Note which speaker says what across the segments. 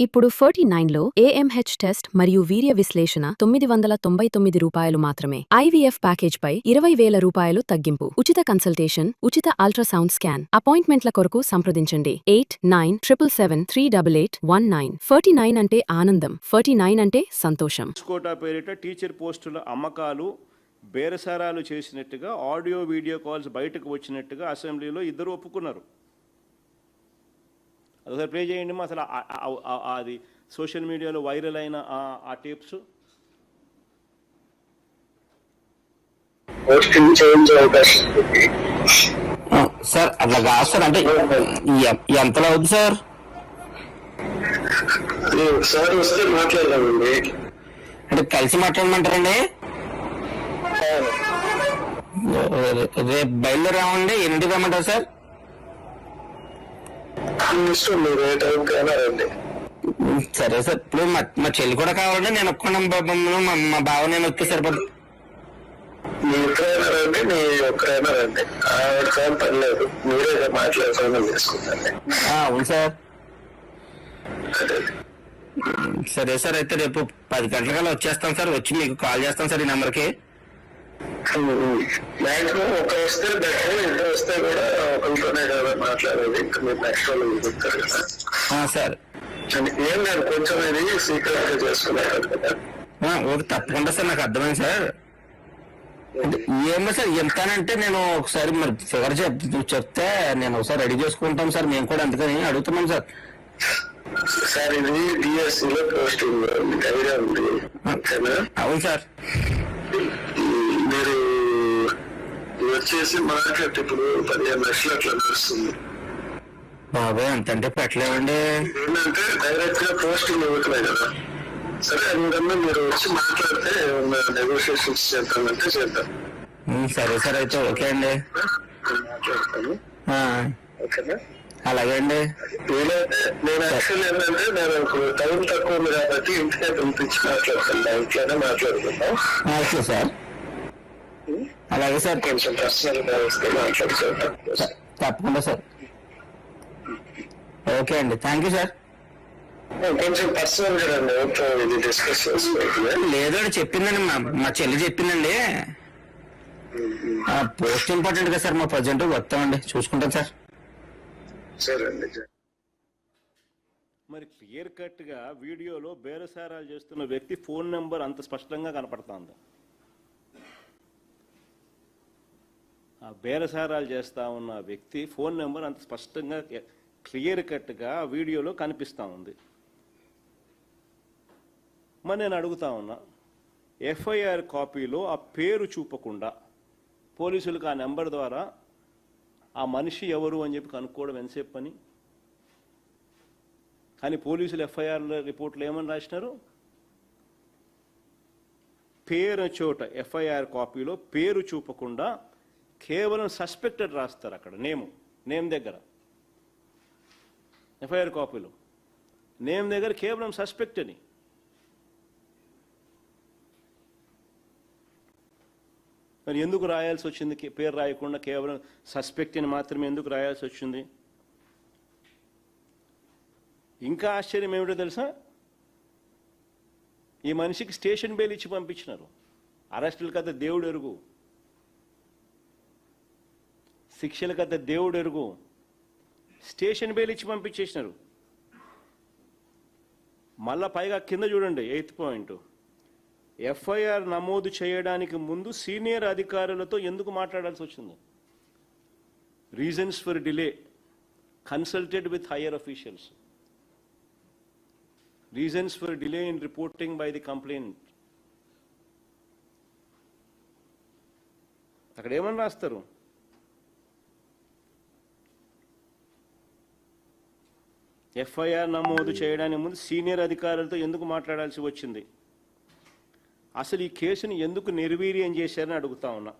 Speaker 1: ఇప్పుడు 49లో AMH test మరియు వీర్య విశ్లేషణ ₹999 మాత్రమే. IVF ప్యాకేజ్పై ₹20,000 తగ్గింపు. ఉచిత కన్సల్టేషన్, ఉచిత అల్ట్రాసౌండ్ స్కాన్. అపాయింట్మెంట్ల కొరకు సంప్రదించండి 8977738819. 49 అంటే ఆనందం, 49 అంటే సంతోషం.
Speaker 2: కోటా పేరిట టీచర్ పోస్టుల అమ్మకాలు బేరసారాలు చేసినట్టుగా ఆడియో వీడియో కాల్స్ బయటకు వచ్చినట్టుగా అసెంబ్లీలో ఇద్దరు ఒప్పుకున్నారు. అదొకసారి ప్లే చేయండి. అసలు అది సోషల్ మీడియాలో వైరల్ అయిన ఆ టేప్స్.
Speaker 3: సార్ అట్లా కాదు సార్, అంటే ఎంతలో అవుతుంది సార్?
Speaker 4: సార్ వస్తే మాట్లాడదామండి.
Speaker 3: అంటే కలిసి మాట్లాడమంటారండి? రేపు బయలుదేరామండి. ఎన్నింటికి రమ్మంటారు సార్? సరే సార్. ఇప్పుడు మా చెల్లి కూడా కావాలండి. నేను ఒక్కడే, మా బావ నేను వస్తే సరిపడుతుంది.
Speaker 4: మీ ఒక్కరైనా రండి, మీ ఒక్కరైనా రండి. ఆవిడ కాదు పర్లేదు, మీరే మాట్లాడుకోవడం చేసుకుంటాను.
Speaker 3: అవును సార్. సరే సార్, అయితే రేపు 10 గంటలకల్లా వచ్చేస్తాను సార్. వచ్చి మీకు కాల్ చేస్తాను సార్ ఈ నెంబర్కి.
Speaker 4: మాక్సిమం ఒక వస్తే బెటర్, ఇద్దరు వస్తే కూడా ఒకరితోనే కదా మాట్లాడేది. ఇంకా మీరు నెక్స్ట్ వాళ్ళు చెప్తారు కదా
Speaker 3: సార్.
Speaker 4: ఏం లేదు, కొంచెం ఇది సీక్రెట్ గా చేసుకున్నారు కదా.
Speaker 3: ఓకే, తప్పకుండా సార్. నాకు అర్థమైంది సార్. ఏమో సార్, ఎంతానంటే నేను ఒకసారి మరి ఫిగర్ చెప్తే నేను ఒకసారి రెడీ చేసుకుంటాం సార్. మేము కూడా అందుకని అడుగుతున్నాం సార్.
Speaker 4: సార్ ఇది డిఎస్సి లో పోస్టింగ్ మీకు ఐడియా ఉంది?
Speaker 3: అవును సార్.
Speaker 4: మీరు వచ్చేసి మార్కెట్ ఇప్పుడు 15 లక్షలు అట్లా నడుస్తుంది.
Speaker 3: బాబాయ్ అంతంటే పెట్టలేమండి.
Speaker 4: ఏంటంటే డైరెక్ట్ గా పోస్టింగ్ ఇవ్వట్లేదు కదా. సరే, అందుకన్నా మీరు వచ్చి మాట్లాడితే నెగోషియేషన్స్ చేద్దామంటే చేద్దాం.
Speaker 3: సరే సార్, అయితే ఓకే అండి.
Speaker 4: మాట్లాడతాను. ఓకేనా?
Speaker 3: అలాగే అండి.
Speaker 4: నేను యాక్చువల్ ఏంటంటే నేను ఇప్పుడు టైం తక్కువ ఉంది కాబట్టి ఇంటికే పిలిపించి మాట్లాడతాను. ఇంట్లోనే మాట్లాడుకుందాం.
Speaker 3: Okay sir. అలాగే సార్.
Speaker 4: కొంచెం పర్సనల్ గా వస్తే మాట్లాడుకుంటాం.
Speaker 3: తప్పకుండా సార్. ఓకే అండి, థ్యాంక్ యూ సార్.
Speaker 4: కొంచెం పర్సనల్ గా ఇది డిస్కస్ చేసుకోవాలి.
Speaker 3: లేదండి, చెప్పిందండి మా చెల్లి చెప్పిందండి. పోస్ట్ ఇంపార్టెంట్ కదా సార్. మా ప్రజెంట్ వస్తామండి, చూసుకుంటాం సార్.
Speaker 4: సరే అండి.
Speaker 2: మరి క్లియర్ కట్ గా వీడియోలో బేరసారాలు చేస్తున్న వ్యక్తి ఫోన్ నెంబర్ అంత స్పష్టంగా కనపడుతుంది. ఆ బేరసారాలు చేస్తా ఉన్న వ్యక్తి ఫోన్ నెంబర్ అంత స్పష్టంగా క్లియర్ కట్గా వీడియోలో కనిపిస్తూ ఉంది. మరి నేను అడుగుతా ఉన్నా, ఎఫ్ఐఆర్ కాపీలో ఆ పేరు చూపకుండా పోలీసులకు ఆ నెంబర్ ద్వారా ఆ మనిషి ఎవరు అని చెప్పి కనుక్కోవడం ఎంతసేపు పని? కానీ పోలీసులు ఎఫ్ఐఆర్ రిపోర్ట్లో ఏమని రాసినారు? పేరు చోట ఎఫ్ఐఆర్ కాపీలో పేరు చూపకుండా కేవలం సస్పెక్టెడ్ రాస్తారు. అక్కడ నేమ్ దగ్గర ఎఫ్ఐఆర్ కాపీలో నేమ్ దగ్గర కేవలం సస్పెక్ట్ అని. మరి ఎందుకు రాయాల్సి వచ్చింది? పేరు రాయకుండా కేవలం సస్పెక్ట్ అని మాత్రమే ఎందుకు రాయాల్సి వచ్చింది? ఇంకా ఆశ్చర్యం ఏమిటో తెలుసా? ఈ మనిషికి స్టేషన్ బెయిల్ ఇచ్చి పంపించినారు. అరెస్టుల కథ దేవుడు ఎరుగు, శిక్షల కథ దేవుడు ఎరుగు. స్టేషన్ బెయిల్ ఇచ్చి పంపించేసినారు. మళ్ళా పైగా కింద చూడండి, 8th పాయింట్, ఎఫ్ఐఆర్ నమోదు చేయడానికి ముందు సీనియర్ అధికారులతో ఎందుకు మాట్లాడాల్సి వచ్చింది? Reasons for delay, consulted with higher officials. Reasons for delay in reporting by the complaint. అక్కడ ఏమని రాస్తారు? ఎఫ్ఐఆర్ నమోదు చేయడానికి ముందు సీనియర్ అధికారులతో ఎందుకు మాట్లాడాల్సి వచ్చింది? అసలు ఈ కేసుని ఎందుకు నిర్వీర్యం చేశారని అడుగుతా ఉన్నా.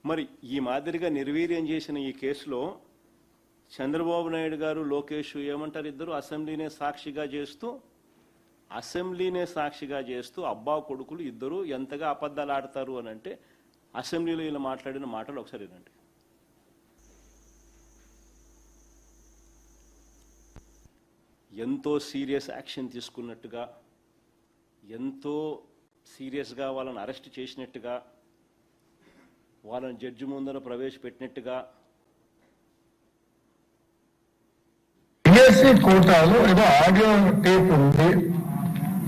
Speaker 2: మరి ఈ మాదిరిగా నిర్వీర్యం చేసిన ఈ కేసులో చంద్రబాబు నాయుడు గారు, లోకేష్ ఏమంటారు? ఇద్దరు అసెంబ్లీనే సాక్షిగా చేస్తూ అబ్బా కొడుకులు ఇద్దరు ఎంతగా అబద్ధాలు ఆడతారు అని అంటే అసెంబ్లీలో ఇలా మాట్లాడిన మాటలు ఒకసారి వినండి. ఎంతో సీరియస్ యాక్షన్ తీసుకున్నట్టుగా, ఎంతో సీరియస్గా వాళ్ళని అరెస్ట్ చేసినట్టుగా, వాళ్ళని జడ్జి ముందర ప్రవేశపెట్టినట్టుగా.
Speaker 5: బిఎస్సి కోటాలో ఏదో ఆడియో టేప్ ఉంది,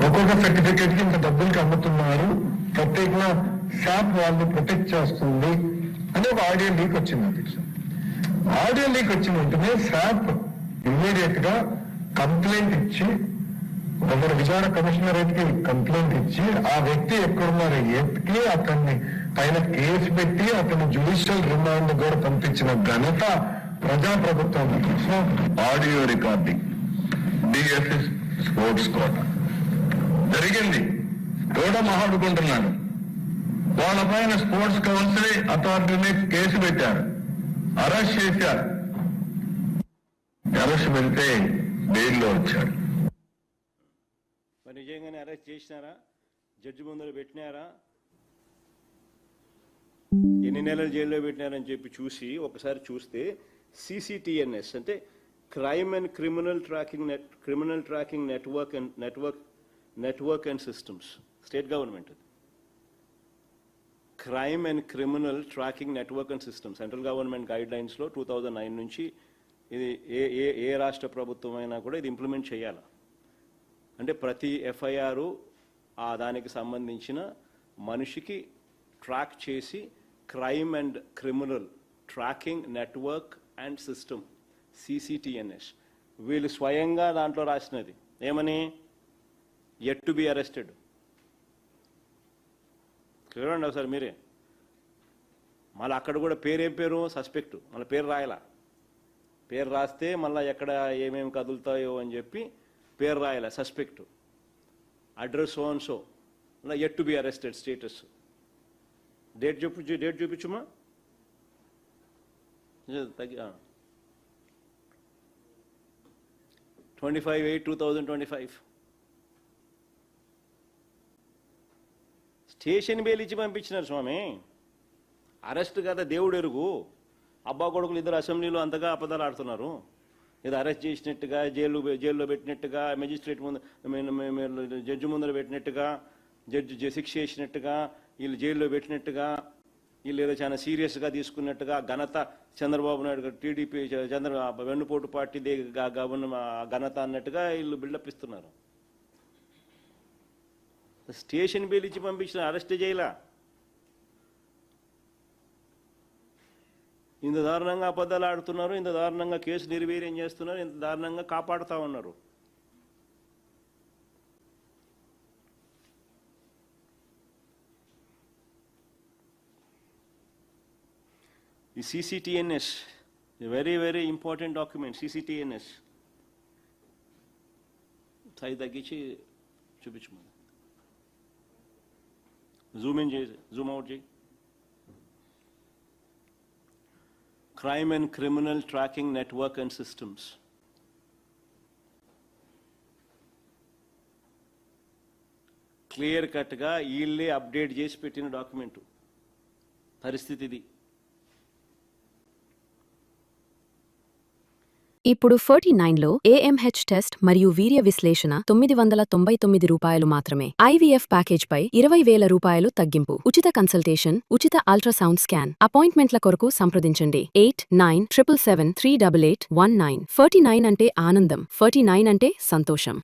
Speaker 5: ఒక్కొక్క సర్టిఫికేట్ కి ఇంత డబ్బులకి అమ్ముతున్నారు, ప్రత్యేకంగా షాప్ వాళ్ళు ప్రొటెక్ట్ చేస్తుంది అని ఒక ఆడియో లీక్ వచ్చింది అధ్యక్ష. ఆడియో లీక్ వచ్చిన వెంటనే షాప్ ఇమ్మీడియట్ గా కంప్లైంట్ ఇచ్చి, ఒకరు విచారణ కమిషనరేట్ కి కంప్లైంట్ ఇచ్చి, ఆ వ్యక్తి ఎక్కడున్నారో ఎత్తికి అతన్ని పైన కేసు పెట్టి అతన్ని జ్యుడిషియల్ రిమాండ్ కూడా పంపించిన ఘనత ప్రజాప్రభుత్వం. Audio recording BSc sports quota జరిగింది. ఎవడో మాట్లాడుకుంటున్నాడు, వాళ్ళ పైన స్పోర్ట్స్ కౌన్సిల్ అథారిటీని కేసు పెట్టారు, అరెస్ట్ చేశారు. అరెస్ట్ పెడితే బెయిల్లో వచ్చాడు.
Speaker 2: మరి నిజంగానే అరెస్ట్ చేసినారా? జడ్జి ముందర పెట్టినారా? ఎన్ని నెలలు జైల్లో పెట్టినారని చెప్పి చూసి ఒకసారి చూస్తే సిసిటిఎన్ఎస్ అంటే crime and criminal tracking network and systems, state government. Crime and criminal tracking network and systems central government గైడ్ లైన్స్లో 2009 నుంచి ఇది ఏ రాష్ట్ర ప్రభుత్వం అయినా కూడా ఇది ఇంప్లిమెంట్ చేయాలి. అంటే ప్రతి ఎఫ్ఐఆర్ దానికి సంబంధించిన మనిషికి ట్రాక్ చేసి crime and criminal tracking network and system CCTNS వీళ్ళు స్వయంగా దాంట్లో రాసినది ఏమని, యెట్ టు బి అరెస్టెడ్. చూడండి ఒకసారి మీరే. మళ్ళీ అక్కడ కూడా పేరేం పేరు, సస్పెక్ట్, మళ్ళీ పేరు రాయాల. పేరు రాస్తే మళ్ళీ ఎక్కడ ఏమేమి కదులుతాయో అని చెప్పి పేరు రాయాల, suspect, address so and so, మళ్ళీ yet to be arrested status. Date చూపించుమా. 25/8/2025 స్టేషన్ బెయిల్ ఇచ్చి పంపించినారు స్వామి. అరెస్ట్ కదా దేవుడు ఎరుగు. అబ్బా కొడుకులు ఇద్దరు అసెంబ్లీలో అంతగా అబద్ధాలు ఆడుతున్నారు. ఏదో అరెస్ట్ చేసినట్టుగా, జైల్లో పెట్టినట్టుగా, మెజిస్ట్రేట్ ముందు జడ్జి ముందర పెట్టినట్టుగా, జడ్జి శిక్ష చేసినట్టుగా, వీళ్ళు జైల్లో పెట్టినట్టుగా, వీళ్ళు ఏదో చాలా సీరియస్గా తీసుకున్నట్టుగా, ఘనత చంద్రబాబు నాయుడు గారు టీడీపీ వెన్నుపోటు పార్టీదే ఘనత అన్నట్టుగా వీళ్ళు బిల్డప్ ఇస్తున్నారు. స్టేషన్ బెయిల్ ఇచ్చి పంపించిన, అరెస్ట్ చేయలా. ఇంత దారుణంగా అబద్ధాలు ఆడుతున్నారు, ఇంత దారుణంగా కేసు నిర్వీర్యం చేస్తున్నారు, ఇంత దారుణంగా కాపాడుతూ ఉన్నారు. ఈ CCTNS very very important document. CCTNS size తగ్గించి చూపించు, జూమ్ ఇన్ చేసి జూమ్ అవుట్ చేయి. Crime and criminal tracking network and systems. Clear కట్గా వీళ్ళే అప్డేట్ చేసి పెట్టిన డాక్యుమెంటు. పరిస్థితి ఇది.
Speaker 1: ఇప్పుడు 49లో AMH టెస్ట్ మరియు వీర్య విశ్లేషణ 999 రూపాయలు మాత్రమే. IVF ప్యాకేజ్ పై 20,000 రూపాయలు తగ్గింపు. ఉచిత కన్సల్టేషన్, ఉచిత అల్ట్రాసౌండ్ స్కాన్. అపాయింట్మెంట్ల కొరకు సంప్రదించండి 8977738819. 49 అంటే ఆనందం, 49 అంటే సంతోషం.